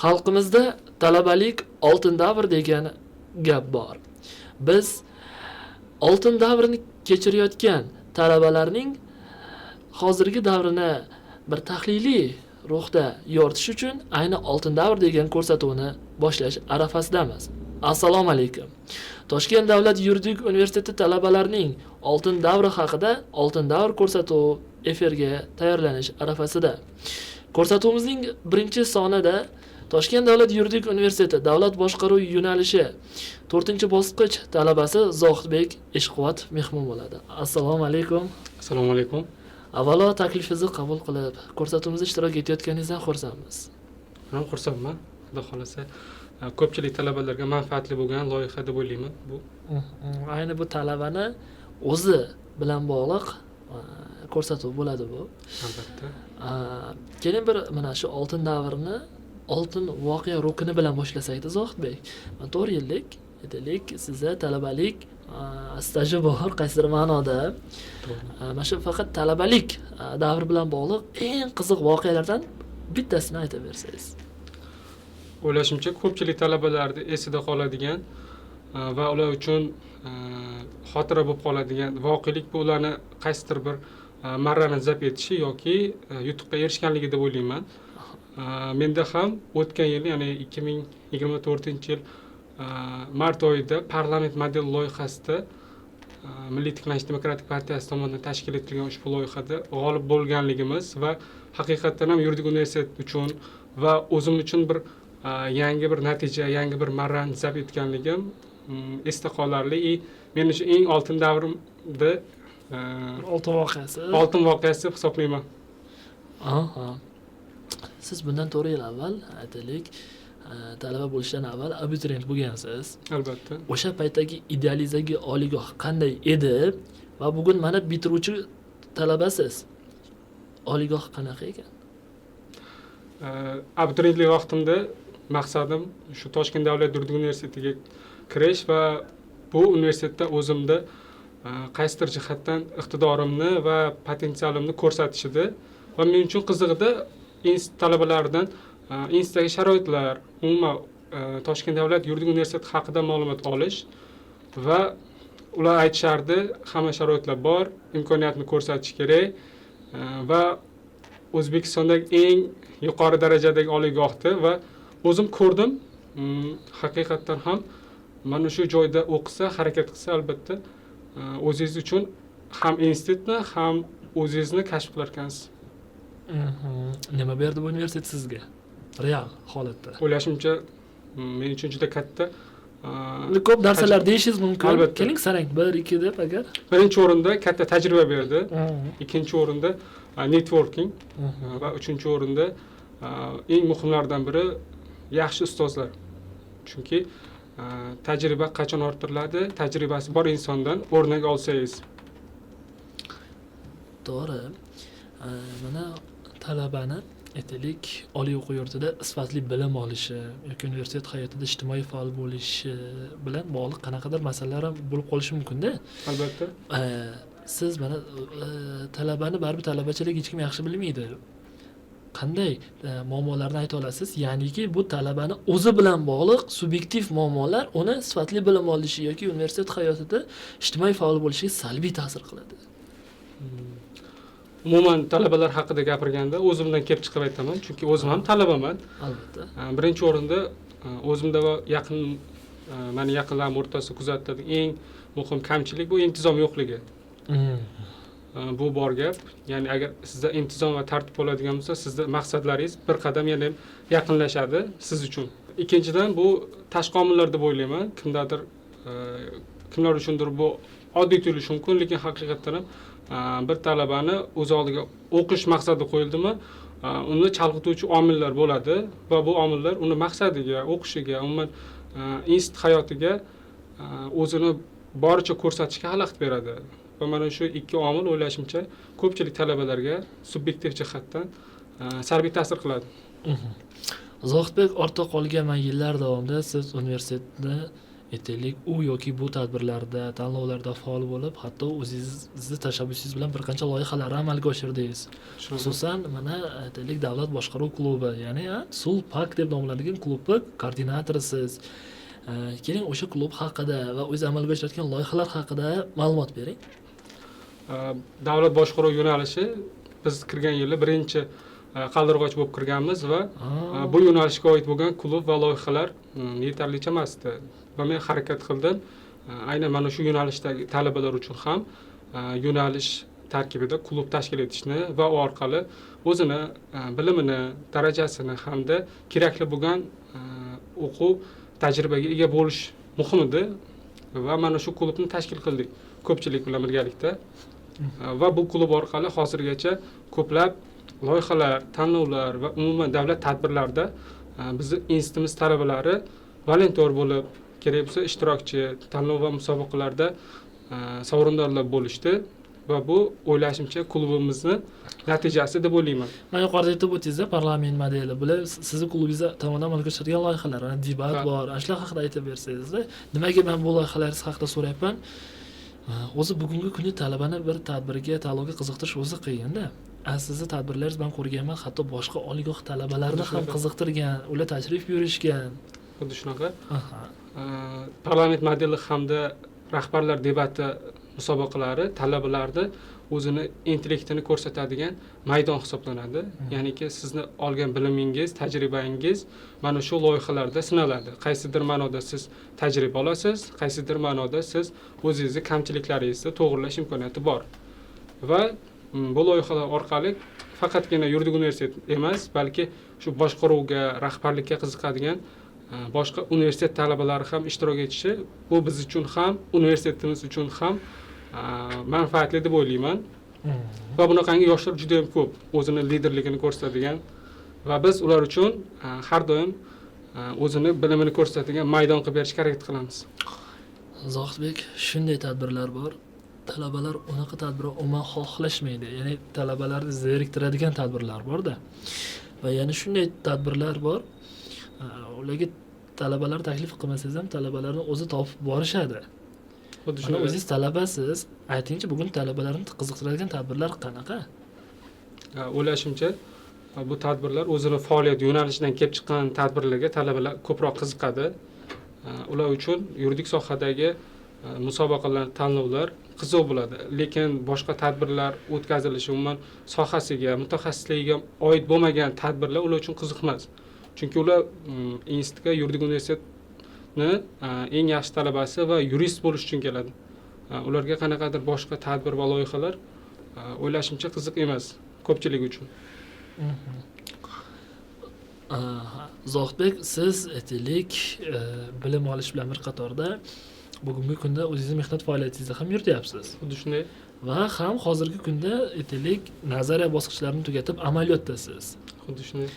Xalqimizda talabalik oltin davr degan gap bor. Biz oltin davrini kechirayotgan talabalarning hozirgi davrini bir tahliliy ruhda yoritish uchun ayni oltin davr degan ko'rsatuvni boshlash arafasidamiz. Assalomu alaykum. Toshkent davlat yuridik universiteti talabalarining oltin davri haqida oltin davr ko'rsatuvi efirga tayyorlanish arafasida. Ko'rsatuvimizning birinchi sonida Toshkent davlat yuridik universiteti davlat boshqaruv yo'nalishi 4-bosqich talabasi Zohidbek Ishquvotov mehmon bo'ladi. Assalomu alaykum. Assalomu alaykum. Avvalo taklifingizni qabul qilib, ko'rsatuvimizda ishtirok etayotganingizdan xursandmiz. Men xursandman. Xudo xolasa, ko'pchilik talabalarga manfaatli bo'lgan loyiha deb o'ylayman bu. Ayni bu talabani o'zi bilan bog'liq ko'rsatuv bo'ladi bu. Albatta. Keling bir mana shu oltin davrini oltin voqea rukuni bilan boshlasak-da Zohidbek. 4 yillik aytaylik, sizda talabalik staji bor, qaysidir ma'noda. Mana shu faqat talabalik davri bilan bog'liq eng qiziq voqealardan bittasini aytib bersangiz. O'ylashimcha, ko'pchilik talabalarda esida qoladigan va ular uchun xotira bo'lib qoladigan voqelik bu ularni qaysidir bir marrani zabt etishi yoki yutuqqa erishganligi deb o'ylayman. Menda ham o'tgan yil, ya'ni 2024-yil mart oyida parlament model loyihasida Milliy tiklanish demokratik partiyasi tomonidan tashkil etilgan ushbu loyihada g'olib bo'lganligimiz va haqiqatan ham yuridik universitet uchun va o'zim uchun bir yangi bir natija, yangi bir marrani zabt etganligim esda qolarli. Men uchun eng oltin davrimda Oltin voqeasi. Oltin voqeasi deb hisoblayman. Aha. Siz bundan 4 yil avval aytaylik, talaba bo'lishdan avval abituriyent bo'lgansiz. Albatta. O'sha paytdagi idealizaga oliygoh qanday edi va bugun mana bitiruvchi talabasiz. Oliygoh qanaqa ekan? Abituriyentlik vaqtimda maqsadim shu Toshkent davlat yuridik universitetiga kirish va bu universitetda o'zimda qaysidir jihatdan iqtidorimni va potensialimni ko'rsatish edi. Va men uchun qizig'ida talabalardan institutdagi sharoitlar, umuman Toshkent davlat yuridik universiteti haqida ma'lumot olish va ular aytishardi, hamma sharoitlar bor, imkoniyatni ko'rsatish kerak va O'zbekistondagi eng yuqori darajadagi oliygohdi va o'zim ko'rdim. Haqiqatan ham mana shu joyda o'qisa, harakat qilsa, albatta o'zingiz uchun ham institutni, ham o'zingizni kashf qilar ekansiz. Nima berdi bu universitet sizga? Real holatda. O'ylashimcha, men uchun juda katta ko'p narsalar deyishingiz mumkin. Albatta. Keling sarang 1-2 deb agar. Birinchi o'rinda katta tajriba berdi. Ikkinchi o'rinda networking va uchinchi o'rinda eng muhimlardan biri yaxshi ustozlar. Chunki tajriba qachon orttiriladi? Tajribasi bor insondan o'rnak olsangiz. To'g'ri. Mana talabani aytaylik, oliy o'quv yurtida sifatli bilim olishi yoki universitet hayotida ijtimoiy faol bo'lishi bilan bog'liq qanaqadir masalalar ham bo'lib qolishi mumkin-da. Albatta. Siz mana talabani baribir talabachilik hech kim yaxshi bilmaydi. Qanday muammolarni ayta olasiz? Ya'niki bu talabani o'zi bilan bog'liq subyektiv muammolar uni sifatli bilim olishi yoki universitet hayotida ijtimoiy faol bo'lishiga salbiy ta'sir qiladi. Umuman talabalar haqida gapirganda o'zimdan kelib chiqib aytaman, chunki o'zim ham talabaman. Albatta. Birinchi o'rinda o'zimda va meni yaqinlarim o'rtasida kuzatadigan eng muhim kamchilik bu intizom yo'qligi. Bu bor gap. Ya'ni agar sizda intizom va tartib bo'ladigan bo'lsa, sizda maqsadlaringiz bir qadam yana yaqinlashadi siz uchun. Ikkinchidan bu tashqi omillar deb o'ylayman. Kimlar uchundir bu oddiy tuyulishi mumkin, lekin haqiqatan ham bir talabani o'z oldiga o'qish maqsadi qo'yildimi, uni chalg'ituvchi omillar bo'ladi va bu omillar uni maqsadiga, o'qishiga, umuman institut hayotiga o'zini boricha ko'rsatishga xalaqit beradi. Va mana shu ikki omil o'ylashimcha ko'pchilik talabalarga subyektiv jihatdan salbiy ta'sir qiladi. Zohidbek, ortda qolgan yillar davomida siz universitetni aytaylik u yoki bu tadbirlarda, tanlovlarda faol bo'lib, hatto o'zingizni tashabbusingiz bilan bir qancha loyihalarni amalga oshirdingiz. Xususan, mana aytaylik davlat boshqaruv klubi, ya'ni Sulpak deb nomlanadigan klubni koordinatorisiz. Keling o'sha klub haqida va o'zi amalga oshirayotgan loyihalar haqida ma'lumot bering. Davlat boshqaruv yo'nalishi biz kirgan yili birinchi qaldirg'och bo'lib kirganmiz va bu yo'nalishga oid bo'lgan klub va loyihalar yetarlicha emasdi. Va men harakat qildim. Aynan mana shu yo'nalishdagi talabalar uchun ham yo'nalish tarkibida klub tashkil etishni va u orqali o'zini bilimini, darajasini hamda kerakli bo'lgan o'quv tajribaga ega bo'lish muhim edi va mana shu klubni tashkil qildik ko'pchilik bilan birgalikda. Va bu klub orqali hozirgacha ko'plab loyihalar, tanlovlar va umuman davlat tadbirlarida bizni institutimiz talabalari volontyor bo'lib, kerak bo'lsa ishtirokchi, tanlov va musobaqalarda sovrindorlar bo'lishdi va bu o'ylashimcha klubimizni natijasi deb o'ylayman. Mana yuqorida aytib o'tdingiz, parlament modeli. Bular sizni klubingiz tomonidan amalga oshirilgan loyihalar, debat bor. Shular haqida aytib bersangiz. Nimaga men bu loyihalaringiz haqida so'rayapman? O'zi bugungi kunda talabani bir tadbirga, tanlovga qiziqtirish o'zi qiyin-da. Sizni tadbirlaringiz bilan ko'rganman, hatto boshqa oliygoh talabalarini ham qiziqtirgan, ular tashrif buyurishgan. Xuddi shunaqa. Parlament modeli hamda rahbarlar debati musobaqalari talabalarni o'zini intellektini ko'rsatadigan maydon hisoblanadi. Ya'niki sizni olgan bilimingiz, tajribangiz mana shu loyihalarda sinaladi. Qaysidir ma'noda siz tajriba olasiz, qaysidir ma'noda siz o'zingizni kamchiliklaringizni to'g'rilash imkoniyati bor. Va bu loyihalar orqali faqatgina yuridik universitet emas, balki shu boshqaruvga, rahbarlikka qiziqadigan boshqa universitet talabalari ham ishtirok etishi bu biz uchun ham, universitetimiz uchun ham manfaatli deb o'ylayman. Va bunaqangi yoshlar juda ham ko'p, o'zini liderligini ko'rsatadigan va biz ular uchun har doim o'zini bilimini ko'rsatadigan maydon qilib berishga harakat qilamiz. Zohidbek, shunday tadbirlar bor. Talabalar unaqa tadbir umuman xohlashmaydi. Ya'ni talabalarni zeriktiradigan tadbirlar bor-da. Va yana shunday tadbirlar bor. Ularga talabalar taklif qilmasangiz ham talabalarni o'zi topib borishadi. Xuddi shunday. O'zingiz talabasiz, aytingchi, bugun talabalarni qiziqtiradigan tadbirlar qanaqa? O'ylashimcha, bu tadbirlar o'zini faoliyat yo'nalishidan kelib chiqqan tadbirlarga talabalar ko'proq qiziqadi. Ular uchun yuridik sohadagi musobaqalar, tanlovlar qiziq bo'ladi. Lekin boshqa tadbirlar o'tkazilishi umuman sohasiga, mutaxassisligiga oid bo'lmagan tadbirlar ular uchun qiziq emas. Chunki ular institutga, yuridik universitetni eng yaxshi talabasi va yurist bo'lish uchun keladi. Ularga qanaqadir boshqa tadbir va loyihalar o'ylashimcha qiziq emas ko'pchilik uchun. Zohidbek, siz aytaylik bilim olish bilan bir qatorda bugungi kunda o'zingizni mehnat faoliyatingizda ham yurityapsiz. Xuddi shunday. Va ham hozirgi kunda aytaylik nazariya bosqichlarini tugatib amaliyotdasiz. Xuddi shunday.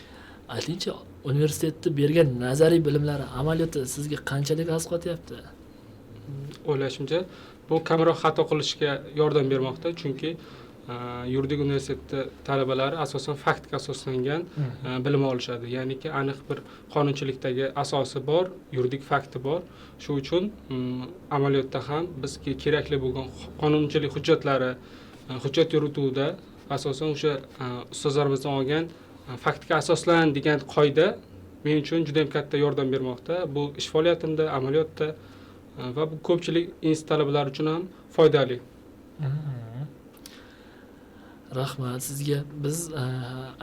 Aytingchi, universitetda bergan nazariy bilimlari amaliyotda sizga qanchalik asqotyapti? O'ylashimcha, bu kamroq xato qilishga yordam bermoqda, chunki yuridik universitetda talabalari asosan faktga asoslangan bilim olishadi. Ya'niki aniq bir qonunchilikdagi asosi bor, yuridik fakti bor. Shu uchun amaliyotda ham bizga kerakli bo'lgan qonunchilik hujjatlari, hujjat yurituvda asosan o'sha ustozlarimizdan olgan faktga asoslan degan qoida men uchun juda ham katta yordam bermoqda. Bu ish faoliyatimda, amaliyotda va bu ko'pchilik institut talabalari uchun ham foydali. Rahmat sizga. Biz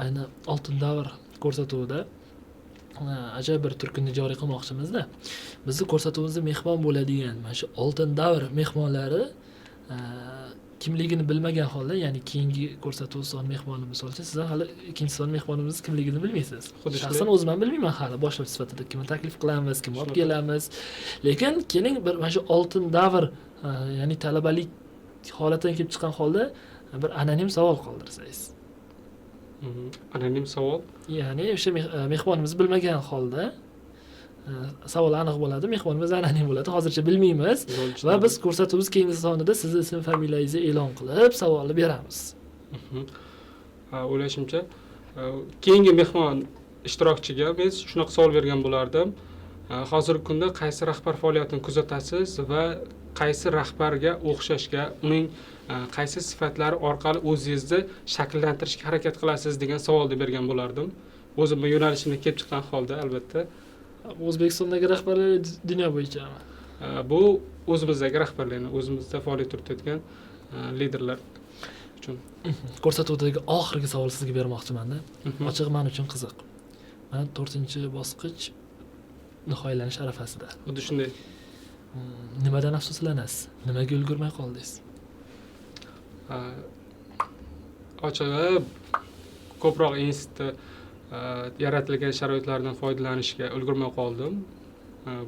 ayni oltin davr ko'rsatuvida ajoyib bir turkuni joriy qilmoqchimiz-da. Bizni ko'rsatuvimizda mehmon bo'ladigan mana shu oltin davr mehmonlari kimligini bilmagan holda, ya'ni keyingi ko'rsatuv son mehmoni misol uchun siz hali ikkinchi son mehmonimiz kimligini bilmaysiz. Shaxsan o'zim ham bilmayman hali boshlovchi sifatida kimni taklif qilamiz, kimni olib kelamiz. Lekin keling bir mana shu oltin davr, ya'ni talabalik holatidan kelib chiqqan holda bir anonim savol qoldirsangiz. Anonim savol? Ya'ni o'sha mehmonimiz bilmagan holda savol aniq bo'ladi, mehmonimiz anonim bo'ladi. Hozircha bilmaymiz va biz ko'rsatuvimiz keyingi sonida sizni ism familiyangizni e'lon qilib savolni beramiz. O'ylashimcha, keyingi mehmon ishtirokchiga men shunaqa savol bergan bo'lardim. hozirgi kunda qaysi rahbar faoliyatini kuzatasiz va qaysi rahbarga o'xshashga, uning qaysi sifatlari orqali o'zingizni shakllantirishga harakat qilasiz degan savolni bergan bo'lardim. O'zimning yo'nalishimdan kelib chiqqan holda albatta. O'zbekistondagi rahbarlar dunyo bo'yichami? Bu o'zimizdagi rahbarlarni, o'zimizda faoliyat yuritayotgan liderlar uchun. Ko'rsatuvdagi oxirgi savol sizga bermoqchiman-da. Ochig'i men uchun qiziq. Mana 4-bosqich nihoyalanish arafasida. Xuddi shunday. Nimadan afsuslanasiz? Nimaga ulgurmay qoldingiz? Ochig'i ko'proq institutda yaratilgan sharoitlardan foydalanishga ulgurmay qoldim.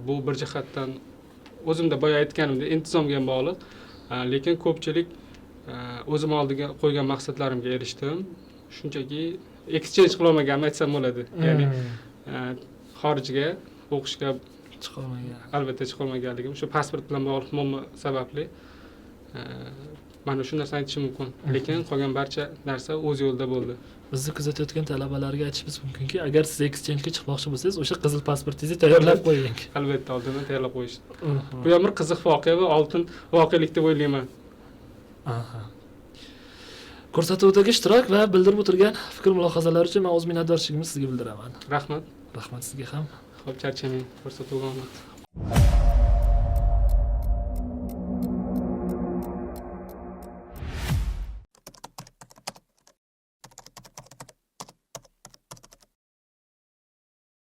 Bu bir jihatdan o'zimda boya aytganimdek intizomga ham bog'liq. Lekin ko'pchilik o'zim oldiga qo'ygan maqsadlarimga erishdim. Shunchaki exchange qila olmaganimni aytsam bo'ladi. Ya'ni xorijga o'qishga Chiqolmagan. albatta chiqa olmaganligim shu pasport bilan bog'liq muammo sababli mana shu narsani aytishim mumkin. Lekin qolgan barcha narsa o'z yo'lida bo'ldi. Bizni kuzatayotgan talabalarga aytishimiz mumkinki, agar siz exchange'ga chiqmoqchi bo'lsangiz, o'sha qizil pasportingizni tayyorlab qo'ying. Albatta oldindan tayyorlab qo'yish. Bu ham bir qiziq voqea va oltin voqelik deb o'ylayman. Aha. Ko'rsatuvdagi ishtirok va bildirib o'tirgan fikr mulohazalar uchun men o'z minnatdorchiligimni sizga bildiraman. Rahmat. Rahmat sizga ham. Xo'p, charchamang. Ko'rsatuvga omad.